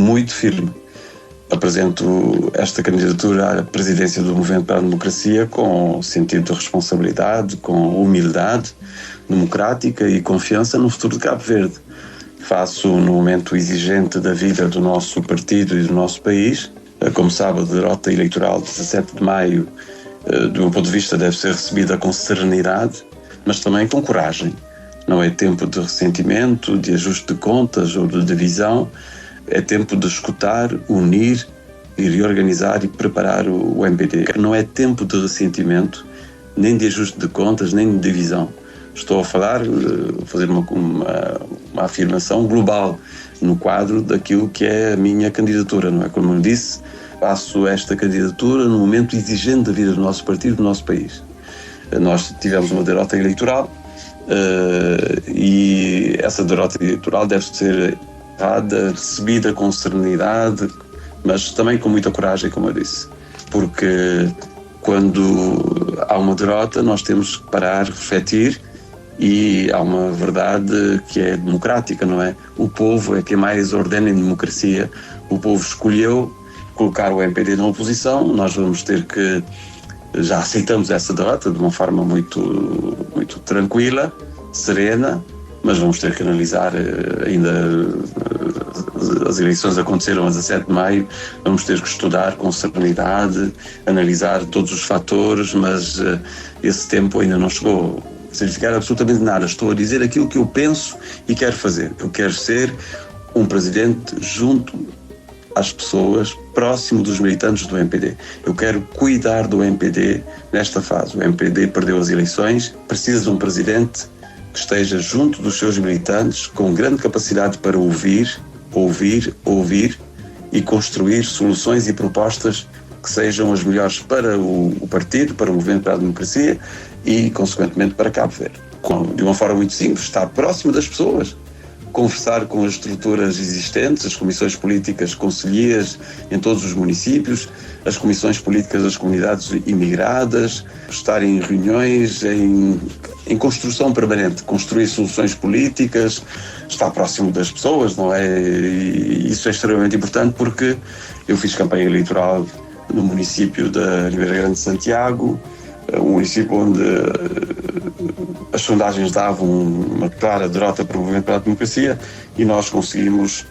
muito firme. Apresento esta candidatura à presidência do Movimento para a Democracia com sentido de responsabilidade, com humildade democrática e confiança no futuro de Cabo Verde. Faço no momento exigente da vida do nosso partido e do nosso país. Como sabe, a derrota eleitoral de 17 de maio, do meu ponto de vista, deve ser recebida com serenidade, mas também com coragem. Não é tempo de ressentimento, de ajuste de contas ou de divisão. É tempo de escutar, unir e reorganizar e preparar o MPD. Não é tempo de ressentimento, nem de ajuste de contas, nem de divisão. Estou a falar, fazer uma afirmação global no quadro daquilo que é a minha candidatura, não é? Como eu disse, faço esta candidatura no momento exigente da vida do nosso partido, do nosso país. Nós tivemos uma derrota eleitoral e essa derrota eleitoral deve ser recebida com serenidade, mas também com muita coragem, como eu disse, porque quando há uma derrota nós temos que parar, refletir, e há uma verdade que é democrática, não é? O povo é quem mais ordena em democracia. O povo escolheu colocar o MPD na oposição. Nós vamos ter que, já aceitamos essa derrota de uma forma muito tranquila, serena, mas vamos ter que analisar ainda. As eleições aconteceram a 17 de maio, vamos ter que estudar com serenidade, analisar todos os fatores, mas esse tempo ainda não chegou. Significar absolutamente nada. Estou a dizer aquilo que eu penso e quero fazer. Eu quero ser um presidente junto às pessoas, próximo dos militantes do MPD. Eu quero cuidar do MPD nesta fase. O MPD perdeu as eleições, precisa de um presidente que esteja junto dos seus militantes, com grande capacidade para ouvir e construir soluções e propostas que sejam as melhores para o partido, para o Movimento para a Democracia e, consequentemente, para Cabo Verde. De uma forma muito simples, estar próximo das pessoas, conversar com as estruturas existentes, as comissões políticas concelhias em todos os municípios, as comissões políticas das comunidades imigradas, estar em reuniões, em construção permanente, construir soluções políticas, estar próximo das pessoas, não é? E isso é extremamente importante porque eu fiz campanha eleitoral no município da Ribeira Grande de Santiago, um município onde as sondagens davam uma clara derrota para o Movimento para a Democracia, e nós conseguimos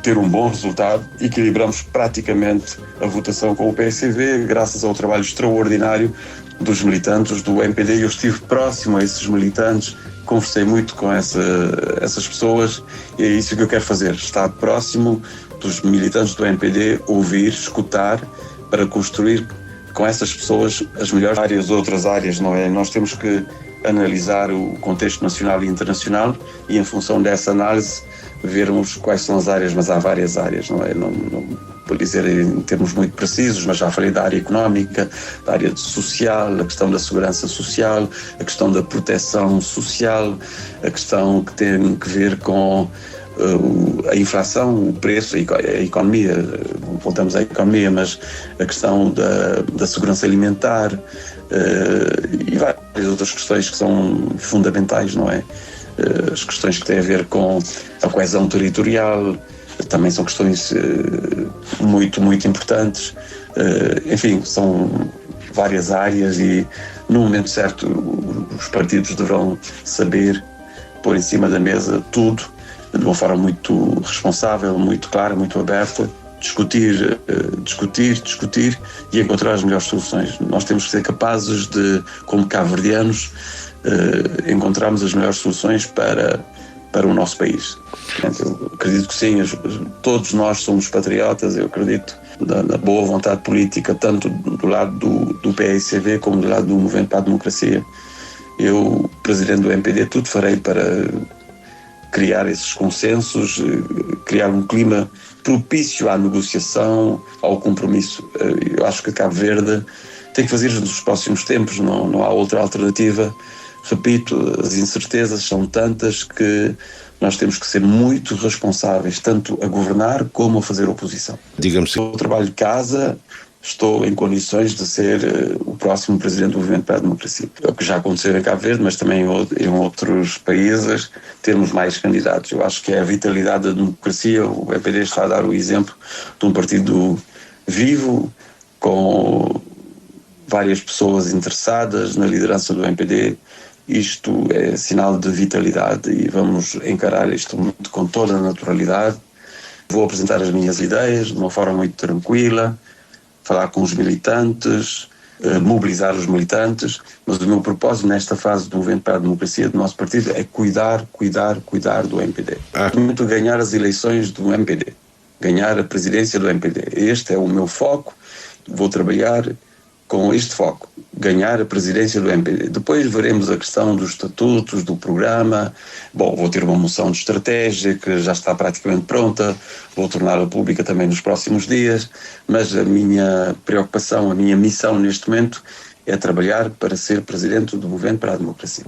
ter um bom resultado, equilibramos praticamente a votação com o PSV, graças ao trabalho extraordinário dos militantes do MPD. Eu estive próximo a esses militantes, conversei muito com essas pessoas, e é isso que eu quero fazer, estar próximo dos militantes do MPD, ouvir, escutar, para construir com essas pessoas as melhores áreas, outras áreas, não é? Nós temos que analisar o contexto nacional e internacional e, em função dessa análise, vermos quais são as áreas, mas há várias áreas, não é? Não vou dizer em termos muito precisos, mas já falei da área económica, da área social, a questão da segurança social, a questão da proteção social, a questão que tem que ver com a inflação, o preço, a economia, voltamos à economia, mas a questão da segurança alimentar e várias outras questões que são fundamentais, não é? As questões que têm a ver com a coesão territorial também são questões muito importantes. Enfim, são várias áreas e, no momento certo, os partidos deverão saber pôr em cima da mesa tudo, de uma forma muito responsável, muito clara, muito aberta, discutir e encontrar as melhores soluções. Nós temos que ser capazes de, como cabo-verdianos, encontrarmos as melhores soluções para o nosso país. Eu acredito que sim, todos nós somos patriotas, eu acredito na boa vontade política, tanto do lado do PSV como do lado do Movimento para a Democracia. Eu, presidente do MPD, tudo farei para criar esses consensos, criar um clima propício à negociação, ao compromisso. Eu acho que Cabo Verde tem que fazer nos próximos tempos, não há outra alternativa. Repito, as incertezas são tantas que nós temos que ser muito responsáveis, tanto a governar como a fazer oposição. Digamos o trabalho de casa, estou em condições de ser o próximo presidente do Movimento para a Democracia. É o que já aconteceu em Cabo Verde, mas também em outros países, termos mais candidatos. Eu acho que é a vitalidade da democracia. O MPD está a dar o exemplo de um partido vivo, com várias pessoas interessadas na liderança do MPD. Isto é sinal de vitalidade e vamos encarar este momento com toda a naturalidade. Vou apresentar as minhas ideias de uma forma muito tranquila, falar com os militantes, mobilizar os militantes, mas o meu propósito nesta fase do Movimento para a Democracia do nosso partido é cuidar do MPD. Muito ganhar as eleições do MPD, ganhar a presidência do MPD. Este é o meu foco, vou trabalhar com este foco, ganhar a presidência do MPD. Depois veremos a questão dos estatutos, do programa. Bom, vou ter uma moção de estratégia que já está praticamente pronta, vou torná-la pública também nos próximos dias, mas a minha preocupação, a minha missão neste momento é trabalhar para ser presidente do Movimento para a Democracia.